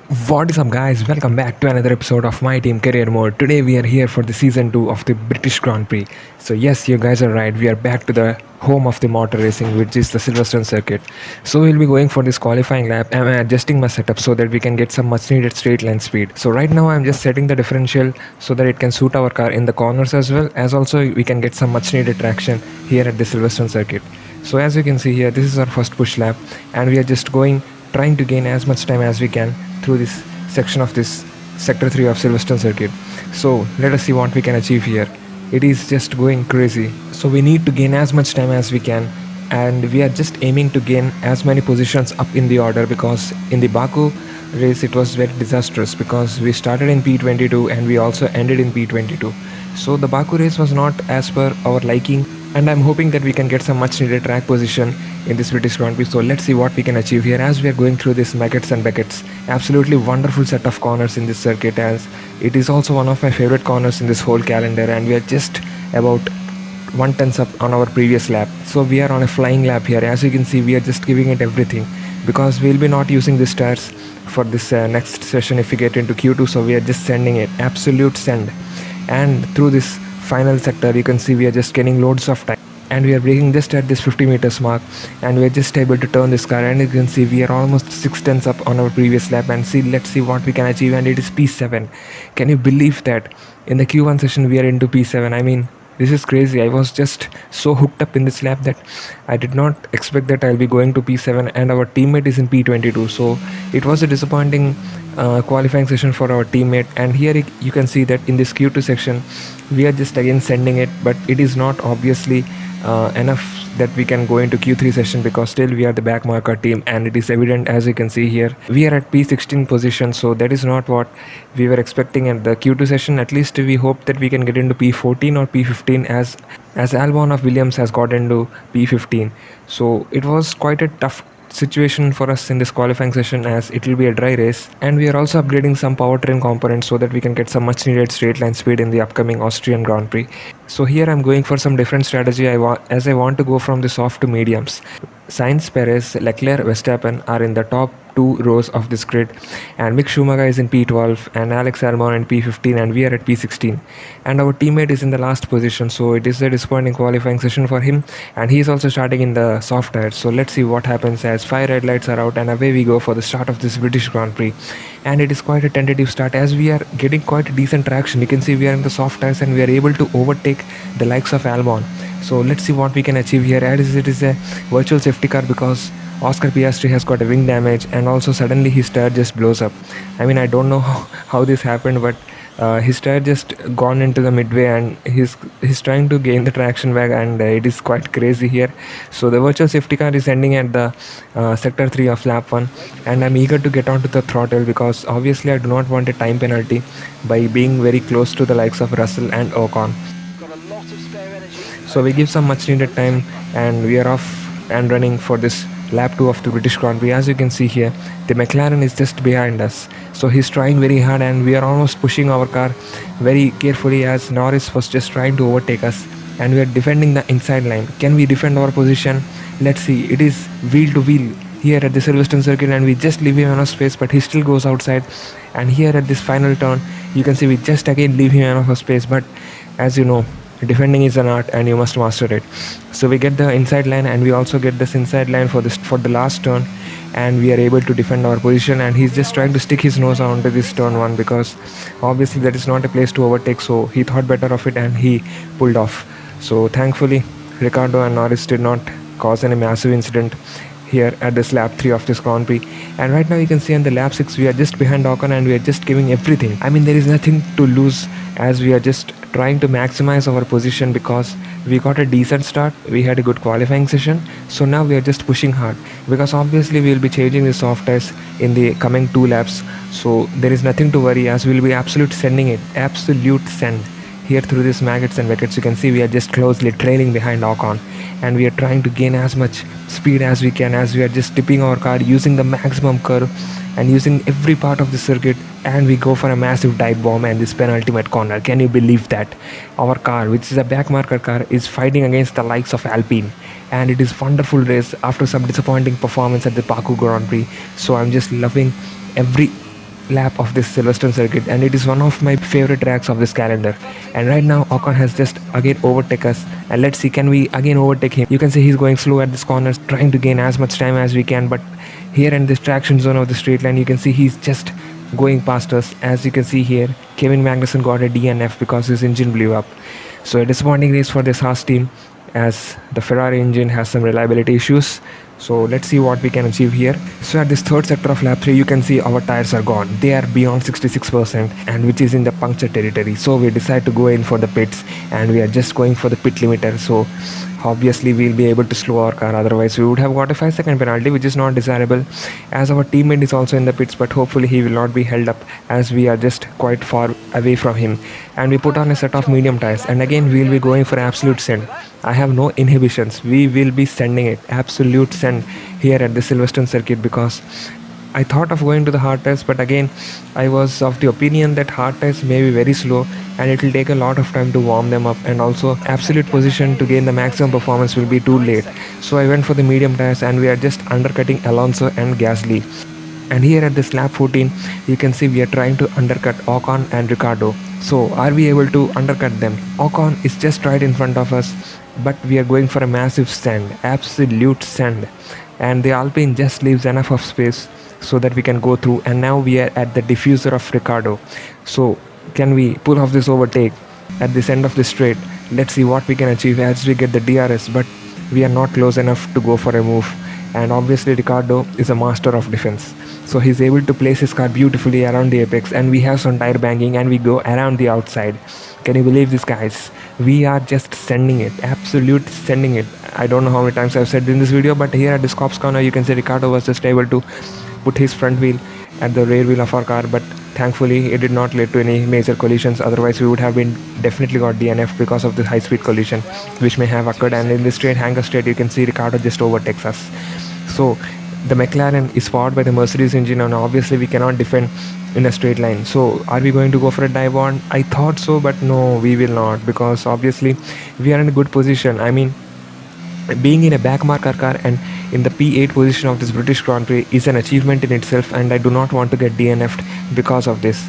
What is up, guys? Welcome back to another episode of My Team Career Mode. Today, we are here for the season 2 of the British Grand Prix. So, yes, you guys are right. We are back to the home of the motor racing, which is the Silverstone circuit. So, we'll be going for this qualifying lap. I'm adjusting my setup so that we can get some much needed straight line speed. So, right now, I'm just setting the differential so that it can suit our car in the corners as well as also we can get some much needed traction here at the Silverstone circuit. So, as you can see here, this is our first push lap, and we are just going trying to gain as much time as we can through this section of this sector 3 of Silverstone circuit. So let us see what we can achieve here. It is just going crazy. So we need to gain as much time as we can, and we are just aiming to gain as many positions up in the order, because in the Baku race it was very disastrous because we started in P22 and we also ended in P22. So the Baku race was not as per our liking, and I'm hoping that we can get some much needed track position in this British Grand Prix. So let's see what we can achieve here as we are going through this Maggots and Beckett's. Absolutely wonderful set of corners in this circuit, as it is also one of my favorite corners in this whole calendar, and we are just about one tenth up on our previous lap. So we are on a flying lap here. As you can see, we are just giving it everything because we'll be not using these tires for this next session if we get into Q2. So we are just sending it absolute send, and through this final sector you can see we are just getting loads of time, and we are braking just at this 50 meters mark, and we are just able to turn this car, and you can see we are almost 6 tenths up on our previous lap. And see, let's see what we can achieve, and it is P7. Can you believe that in the Q1 session we are into P7? I mean, this is crazy. I was just so hooked up in this lap that I did not expect that I'll be going to P7, and our teammate is in P22. So it was a disappointing qualifying session for our teammate. And here you can see that in this Q2 section we are just again sending it, but it is not obviously enough that we can go into Q3 session, because still we are the back marker team, and it is evident. As you can see here, we are at P16 position, so that is not what we were expecting at the Q2 session. At least we hope that we can get into P14 or P15, as Albon of Williams has got into P15. So it was quite a tough situation for us in this qualifying session, as it will be a dry race, and we are also upgrading some powertrain components so that we can get some much needed straight line speed in the upcoming Austrian Grand Prix. So here I'm going for some different strategy. As I want to go from the soft to mediums. Sainz, Perez, Leclerc, Verstappen are in the top two rows of this grid, and Mick Schumacher is in P12 and Alex Albon in P15, and we are at P16, and our teammate is in the last position. So it is a disappointing qualifying session for him, and he is also starting in the soft tires. So let's see what happens as 5 red lights are out, and away we go for the start of this British Grand Prix. And it is quite a tentative start as we are getting quite a decent traction. You can see we are in the soft tires and we are able to overtake the likes of Albon. So let's see what we can achieve here, as it is a virtual safety car, because Oscar Piastri has got a wing damage, and also suddenly his tire just blows up. I mean, I don't know how this happened, but his tire just gone into the midway, and he's trying to gain the traction back, and it is quite crazy here. So the virtual safety car is ending at the sector 3 of lap 1, and I'm eager to get onto the throttle, because obviously I do not want a time penalty by being very close to the likes of Russell and Ocon. So we give some much needed time, and we are off and running for this lap 2 of the British Grand Prix. As you can see here, the McLaren is just behind us, so he's trying very hard, and we are almost pushing our car very carefully, as Norris was just trying to overtake us, and we are defending the inside line. Can we defend our position? Let's see. It is wheel to wheel here at the Silverstone circuit, and we just leave him enough space, but he still goes outside. And here at this final turn, you can see we just again leave him enough space, but as you know, defending is an art and you must master it. So we get the inside line, and we also get this inside line for the last turn, and we are able to defend our position. And he's just trying to stick his nose onto this turn 1, because obviously that is not a place to overtake, so he thought better of it and he pulled off. So thankfully Ricardo and Norris did not cause any massive incident here at this lap 3 of this Grand Prix. And right now you can see on the lap 6 we are just behind Ocon, and we are just giving everything. I mean, there is nothing to lose, as we are just trying to maximize our position, because we got a decent start, we had a good qualifying session. So now we are just pushing hard, because obviously we will be changing the soft tires in the coming 2 laps. So there is nothing to worry, as we will be absolute send here through this Maggots and Beckett's. You can see we are just closely trailing behind Ocon, and we are trying to gain as much speed as we can, as we are just tipping our car using the maximum curve and using every part of the circuit, and we go for a massive dive bomb and this penultimate corner. Can you believe that? Our car, which is a back marker car, is fighting against the likes of Alpine, and it is wonderful race after some disappointing performance at the Baku Grand Prix. So I'm just loving every lap of this Silverstone circuit, and it is one of my favorite tracks of this calendar. And right now Ocon has just again overtake us, and let's see, can we again overtake him? You can see he's going slow at this corner, trying to gain as much time as we can, but here in this traction zone of the straight line, you can see he's just going past us. As you can see here, Kevin Magnussen got a DNF because his engine blew up. So a disappointing race for this Haas team, as the Ferrari engine has some reliability issues. So let's see what we can achieve here. So at this third sector of lap 3, you can see our tires are gone. They are beyond 66%, and which is in the puncture territory. So we decide to go in for the pits, and we are just going for the pit limiter. So obviously we'll be able to slow our car, otherwise we would have got a 5-second penalty, which is not desirable, as our teammate is also in the pits, but hopefully he will not be held up, as we are just quite far away from him. And we put on a set of medium tires, and again we'll be going for absolute send. I have no inhibitions, we will be sending it absolute send here at the Silverstone circuit, because I thought of going to the hard tires, but again I was of the opinion that hard tires may be very slow and it will take a lot of time to warm them up, and also absolute position to gain the maximum performance will be too late. So I went for the medium tires, and we are just undercutting Alonso and Gasly. And here at this lap 14, you can see we are trying to undercut Ocon and Ricardo. So are we able to undercut them? Ocon is just right in front of us, but we are going for a massive send, absolute send, and the Alpine just leaves enough of space so that we can go through. And now we are at the diffuser of Ricardo. So can we pull off this overtake at this end of the straight? Let's see what we can achieve as we get the DRS, but we are not close enough to go for a move. And obviously Ricardo is a master of defense, so he's able to place his car beautifully around the apex, and we have some tire banging and we go around the outside. Can you believe this, guys? We are just sending it, absolute sending it. I don't know how many times I've said in this video, but here at this cops corner, you can see Ricardo was just able to put his front wheel at the rear wheel of our car, but thankfully it did not lead to any major collisions, otherwise we would have been definitely got DNF because of the high speed collision which may have occurred. And in this straight, hanger straight, you can see Ricardo just overtakes us. So the McLaren is powered by the Mercedes engine, and obviously we cannot defend in a straight line. So are we going to go for a dive on? I thought so, but no, we will not, because obviously we are in a good position. I mean, being in a back marker car and in the P8 position of this British Grand Prix is an achievement in itself, and I do not want to get DNF'd because of this,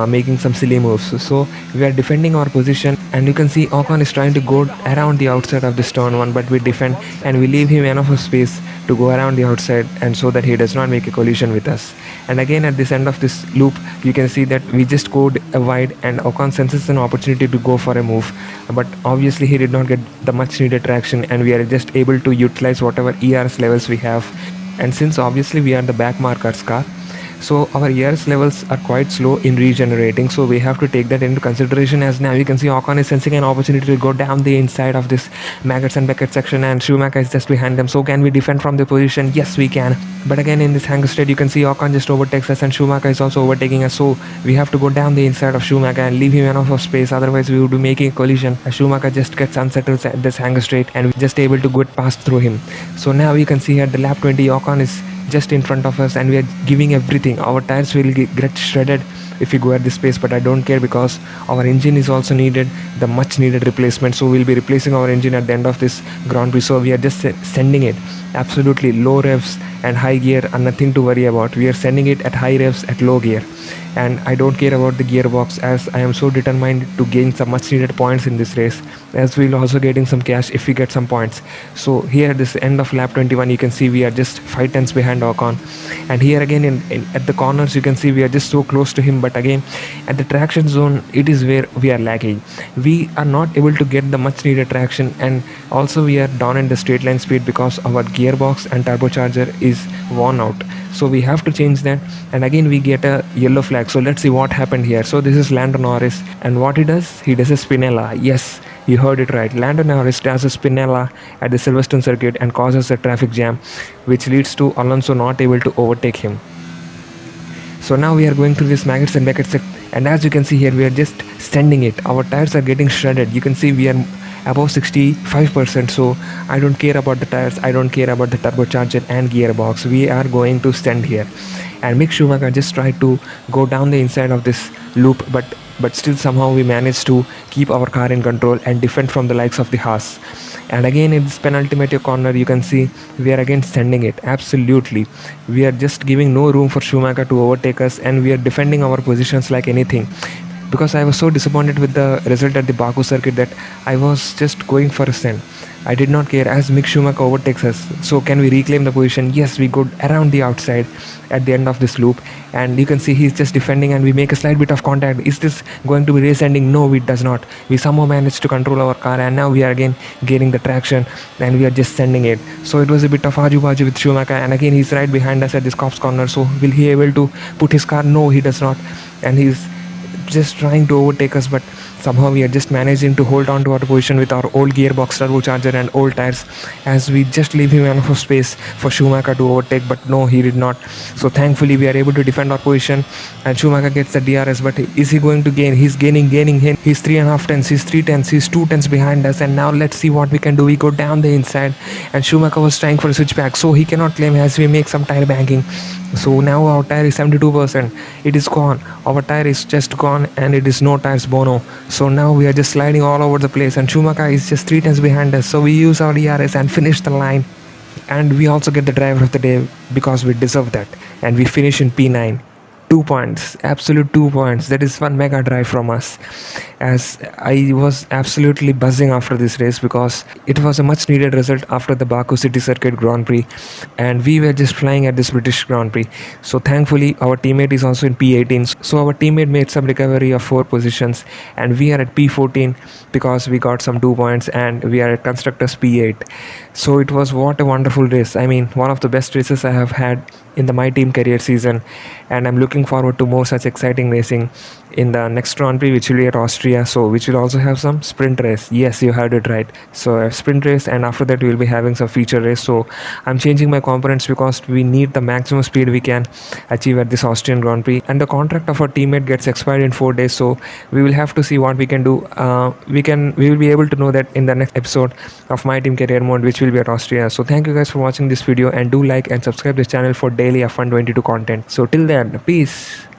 making some silly moves. So we are defending our position, and you can see Ocon is trying to go around the outside of this turn 1, but we defend and we leave him enough of space to go around the outside, and so that he does not make a collision with us. And again at this end of this loop, you can see that we just go wide, and Ocon senses an opportunity to go for a move, but obviously he did not get the much needed traction, and we are just able to utilize whatever ERS levels we have. And since obviously we are the back markers car, so our ERS levels are quite slow in regenerating, so we have to take that into consideration. As now you can see Ocon is sensing an opportunity to go down the inside of this Maggots and Beckett section, and Schumacher is just behind them. So can we defend from the position? Yes, we can. But again in this hanger straight, you can see Ocon just overtakes us, and Schumacher is also overtaking us, so we have to go down the inside of Schumacher and leave him enough of space, otherwise we would be making a collision. Schumacher just gets unsettled at this hanger straight, and we're just able to get past through him. So now you can see at the lap 20, Ocon is just in front of us, and we are giving everything. Our tires will get shredded if we go at this pace, but I don't care, because our engine is also needed, the much needed replacement. So we'll be replacing our engine at the end of this Grand Prix. So we are just sending it absolutely low revs and high gear, and nothing to worry about. We are sending it at high revs at low gear, and I don't care about the gearbox, as I am so determined to gain some much needed points in this race, as we'll also getting some cash if we get some points. So here at this end of lap 21, you can see we are just 5 tenths behind Ocon, and here again at the corners, you can see we are just so close to him, but again at the traction zone, it is where we are lacking. We are not able to get the much needed traction, and also we are down in the straight line speed because our gearbox and turbocharger is worn out. So we have to change that, and again we get a yellow flag. So let's see what happened here. So this is Lando Norris, and what he does a spinella. Yes, you heard it right. Lando Norris does a spinella at the Silverstone circuit and causes a traffic jam, which leads to Alonso not able to overtake him. So now we are going through this Maggots and Beckett sector, and as you can see here, we are just sending it. Our tires are getting shredded. You can see we are above 65%, so I don't care about the tires, I don't care about the turbocharger and gearbox. We are going to send here. And Mick Schumacher just tried to go down the inside of this loop, but still somehow we managed to keep our car in control and defend from the likes of the Haas. And again in this penultimate corner, you can see we are again sending it. Absolutely, we are just giving no room for Schumacher to overtake us, and we are defending our positions like anything. Because I was so disappointed with the result at the Baku circuit that I was just going for a send. I did not care as Mick Schumacher overtakes us. So can we reclaim the position? Yes, we go around the outside at the end of this loop, and you can see he's just defending, and we make a slight bit of contact. Is this going to be race ending? No, it does not. We somehow managed to control our car, and now we are again gaining the traction, and we are just sending it. So it was a bit of aju with Schumacher, and again he's right behind us at this cops corner. So will he able to put his car? No, he does not, and he's just trying to overtake us, but somehow we are just managing to hold on to our position with our old gearbox turbocharger and old tires, as we just leave him enough of space for Schumacher to overtake, but no, he did not. So thankfully we are able to defend our position, and Schumacher gets the DRS. But is he going to gain? He's gaining. He's 3.5 tenths, he's 3 tenths, he's 2 tenths behind us, and now let's see what we can do. We go down the inside, and Schumacher was trying for a switchback, so he cannot claim as we make some tire banking. So now our tire is 72%. It is gone. Our tire is just gone, and it is no tires Bono. So now we are just sliding all over the place, and Schumacher is just 3 tenths behind us. So we use our DRS and finish the line, and we also get the driver of the day because we deserve that, and we finish in P9. 2 points, absolute 2 points. That is one mega drive from us, as I was absolutely buzzing after this race because it was a much needed result after the Baku City Circuit Grand Prix, and we were just flying at this British Grand Prix. So thankfully our teammate is also in P18, so our teammate made some recovery of 4 positions, and we are at P14 because we got some 2 points, and we are at constructors P8. So it was what a wonderful race. I mean, one of the best races I have had in the my team career season, and I'm looking forward to more such exciting racing in the next Grand Prix, which will be at Austria, so which will also have some sprint race. Yes, you heard it right. So a sprint race, and after that we'll be having some feature race. So I'm changing my components because we need the maximum speed we can achieve at this Austrian Grand Prix, and the contract of our teammate gets expired in 4 days, so we will have to see what we can do. We will be able to know that in the next episode of my team career mode, which will be at Austria. So thank you guys for watching this video, and do like and subscribe this channel for daily F122 content. So till then, peace.